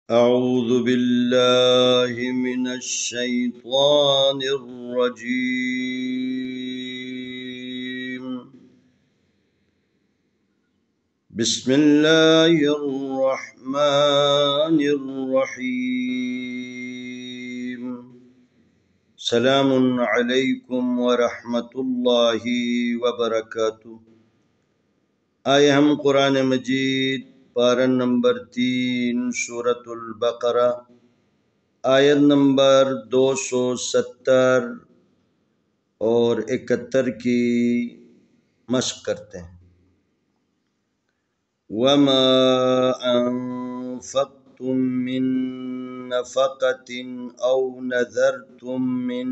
أعوذ بالله من الشيطان الرجيم. بسم الله الرحمن الرحيم. سلام عليكم ورحمة الله وبركاته. آئے ہم قرآن مجید پارہ نمبر 3 سورة البقرہ آیت نمبر 270 اور 71 کی مشق کرتے ہیں. وَمَا أَنفَقْتُم مِّن نَّفَقَةٍ أَوْ نَذَرْتُم مِّن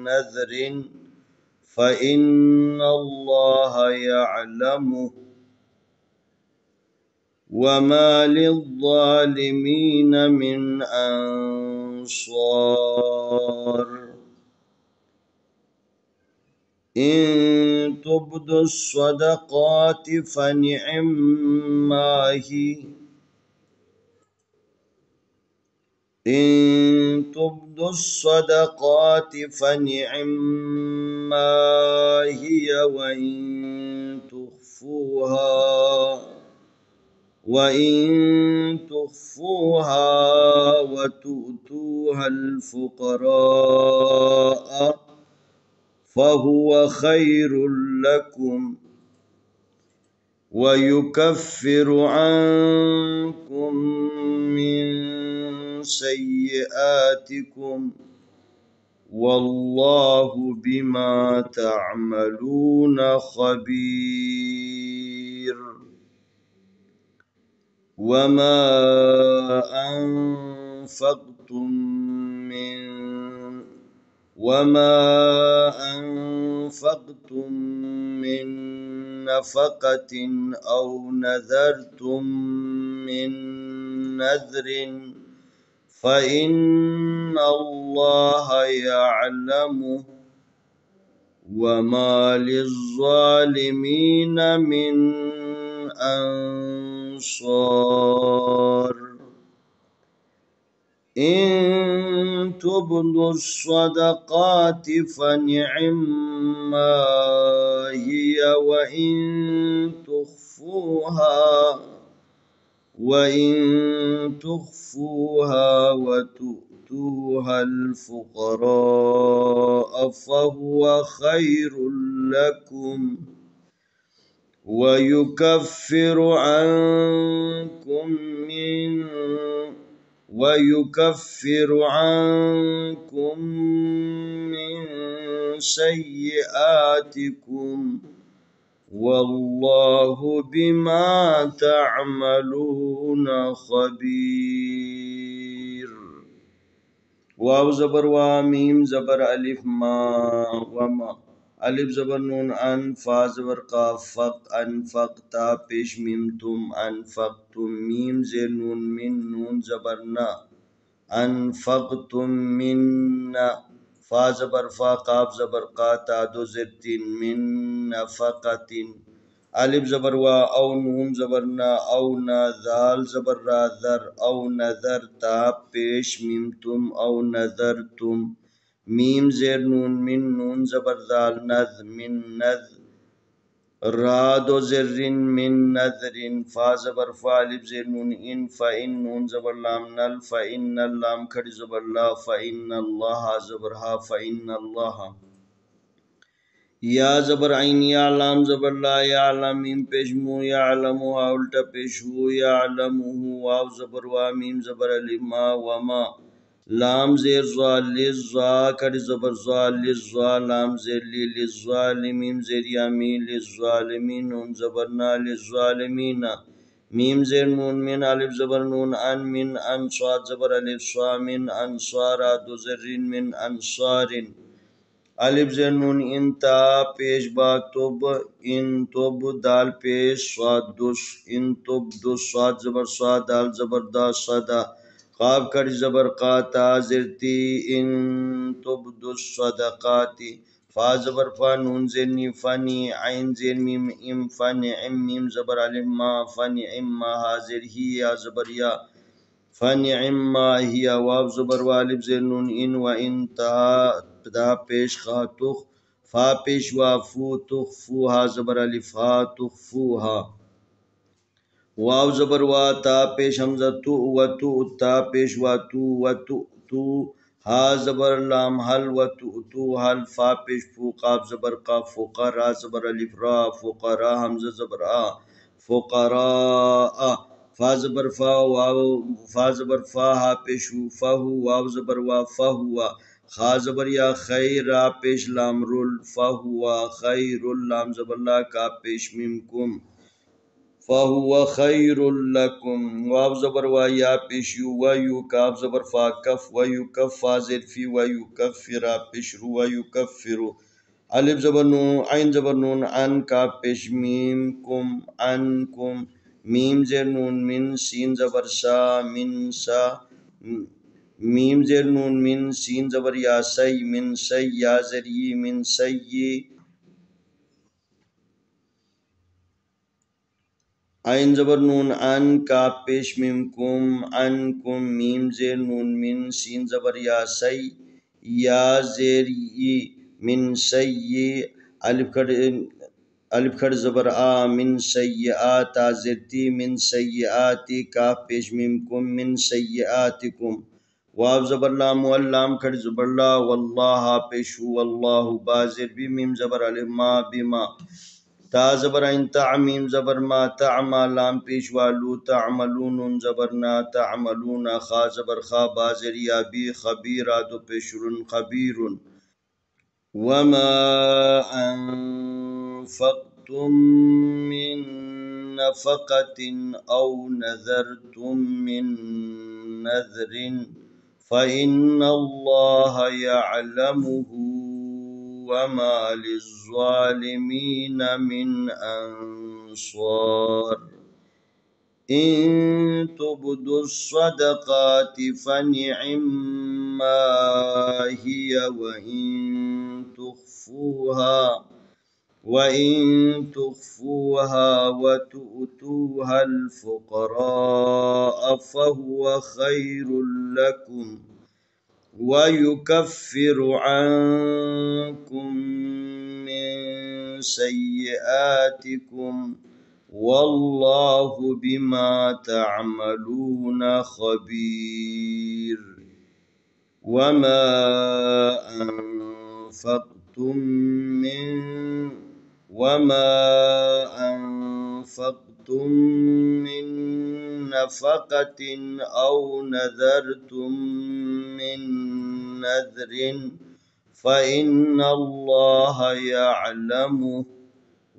نَّذْرٍ فَإِنَّ اللَّهَ يَعْلَمُهُ وَمَا لِلظَّالِمِينَ مِنْ أَنصَارٍ. إِن تُبْدُوا الصَّدَقَاتِ فَنِعِمَّا هِيَ وَإِن تُخْفُوهَا وَتُؤْتُوهَا الْفُقَرَاءَ فَهُوَ خَيْرٌ لَكُمْ وَيُكَفِّرُ عَنكُم مِّن سَيِّئَاتِكُمْ وَاللَّهُ بِمَا تَعْمَلُونَ خَبِيرٌ. وَمَا أَنفَقْتُم مِّن نَّفَقَةٍ أَوْ نَذَرْتُم مِّن نَّذْرٍ فَإِنَّ اللَّهَ يَعْلَمُهُ وَمَا لِلظَّالِمِينَ مِنْ أَنصَارٍ. إِن تُبْدُوا الصَّدَقَاتِ فَنِعِمَّا هِيَ وَإِن تُخْفُوهَا وَتُؤْتُوهَا الْفُقَرَاءَ فَهُوَ خَيْرٌ لَكُمْ وَيُكَفِّرُ عَنكُم مِّن سَيِّئَاتِكُمْ وَاللَّهُ بِمَا تَعْمَلُونَ خَبِيرٌ. واو زبر وا، میم زبر الف ما وما، الف زبر نون ان، فا زبر قاف فق، انفق تا پیش میم تم، انفقتم میم زیر نون من، نون زبر نا، انفقتم منا، فا زبر فا قاف زبر قا تا دو زیر تین، من نفقتن، الف زبر وا او، نون زبر نا او نا، ذال زبر را ذر، او نظر تا پیش میم تم، او نظرتم، میم زیر نون من، نون زبر ذال نذ، من نذ، را دو زر من نذر، فا زبر فا الف زیر نون ان، فإن نون زبر لام نل، فإن اللام کھڑی زبر لا، فإن اللہ زبر ہا، فإن اللہ، یا زبر عین، یا لام زبر لا، یعلم میم پیش مو، یعلمها الٹا پیش ہو، یعلمه، واو زبر وا، میم زبر الف ما وما، لام زیر زا، لزا کڑی زبر زا، لزا لام زیر لی، للظالمین زیر یامین، للظالمین نون زبر نا، للظالمین میم زیر نون من، الف زبر نون ان، من ان، صاد زبر الف صا، من انصارا دو زرین، من انصارن، الف زیر نون انتا پیش با تب، ان تب دال پیش صاد دس، ان تب دس، صاد زبر صاد، دال زبر دا صدا، قاف کڑی زبر قاتا زرتی، ان تبدو الصدقاتی، فا زبر فا، نون زیر نی، فنی، عین زیر میم ام، فنعم میم زبر الف ما، فنعم ما حاضر ہی، یا زبر یا، فنعم ما هي واو زبر والب زیر نون ان و انتها دا پیش خا تخ فا پیش وا فو تخفوها زبر الف ها تخفوها واو زبر وا تا پیش حمزہ تو و تو تا پیش وا تو و تو ها زبر لام حل و تو حل فا پیش فو قاف زبر قاف فقرا زبر الف را فقرا حمزہ زبر آ فقراء فا زبر فا واو فا زبر فا ها پیش فهو واو زبر وا فهو خا زبر یا خیر را پیش لام رول فهو خیر لام زبر لا کا پیش میم کم فهو خیر لکم واو زبر وا یا پیش یو و یو کاف زبر فا کف و یو کف فا زیر فی و یو کفر پیش رو و یو کفرو الف زبر نون عین زبر نون ان کاف پیش میم کم ان کم میم زیر نون من سین زبر سا من سا میم زیر نون من سین زبر یا سی من سی یا زیر ی من سی عین زبر نون ان کاف پیش میم کم ان کم میم زیر نون من سین زبر یا سی یا زیر ی من سی الف کھڑ زبر آ من سیئات زرتی من سیئاتی کاف پیش میم کم من سیئاتکم واو زبر لام واللام کھڑ زبر لا واللہ پیش واللہ بازر بی میم زبر الف ما بما تا زبر عین تعمیم زبر ما تعما لام پیش والو تعملون زبرنا تعملون خا زبر خا بازر یا بی خبیرہ دو پیشرن خبیرن وما أنفقتم من نفقة أو نذرتم من نذر فإن الله يعلمه وما للظالمين من أنصار إن تبدوا الصدقات فنعما هي وإن تخفوها وتؤتوها الفقراء فهو خير لكم ويكفر عنكم من سيئاتكم والله بما تعملون خبير وما أنفقتم من نفقة أو نذرتم من نذر فإن الله يعلمه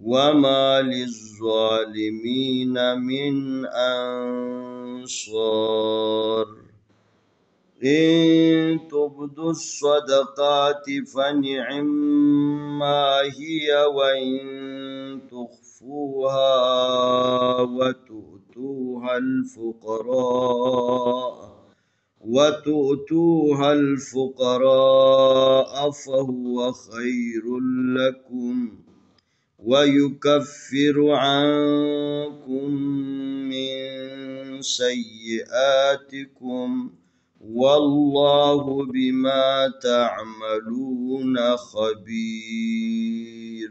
وما للظالمين من أنصار إن تبدوا الصدقات فنعما هي وإن تخفوها وتؤتوها الفقراء فهو خير لكم ويكفر عنكم من سيئاتكم والله بما تعملون خبير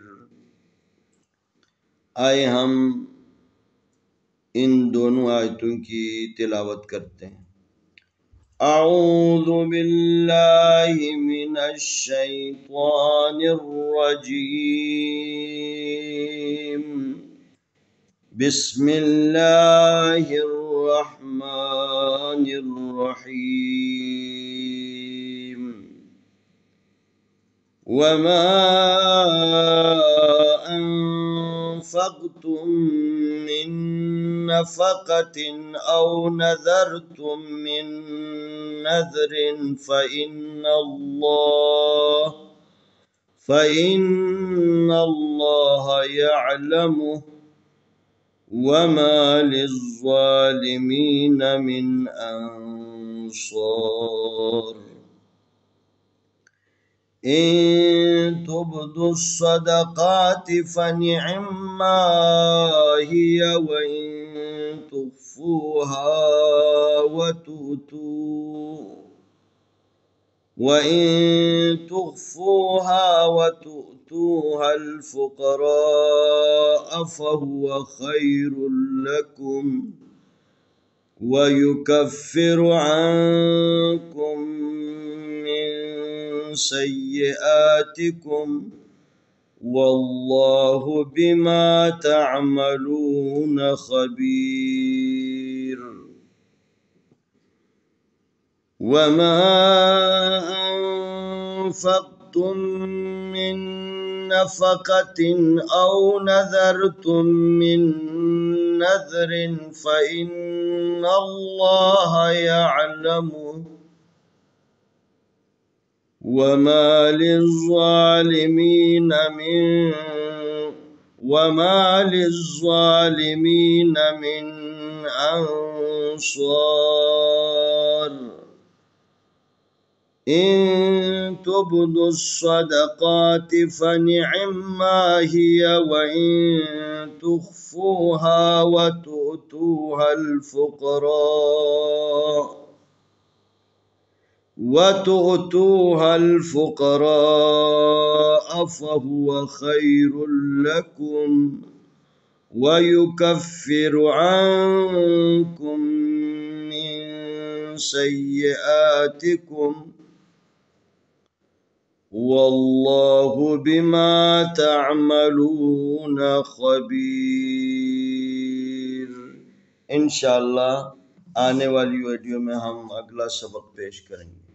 آئے ہم ان دونوں آیتوں کی تلاوت کرتے ہیں اعوذ باللہ من الشیطان الرجیم بسم اللہ الرحمن الرحیم وما أنفقتم من نفقة أو نذرتم من نذر فإن الله يعلمه وما للظالمين من أنصار إن تبدوا الصدقات فنعما هي وإن وإن تخفوها وتؤتوها الفقراء فهو خير لكم ويكفر عنكم من سيئاتكم والله بما تعملون خبير. وما أنفقتم من نفقة أو نذرتم من نذر فإن الله يعلمه وما للظالمين من أنصار. إن تبدوا الصدقات فنعما هي وإن تخفوها وتؤتوها الفقراء فهو خير لكم ويكفر عنكم من سيئاتكم والله بما تعملون خبير. इंशाअल्लाह आने वाली वीडियो में हम अगला सबक पेश करेंगे।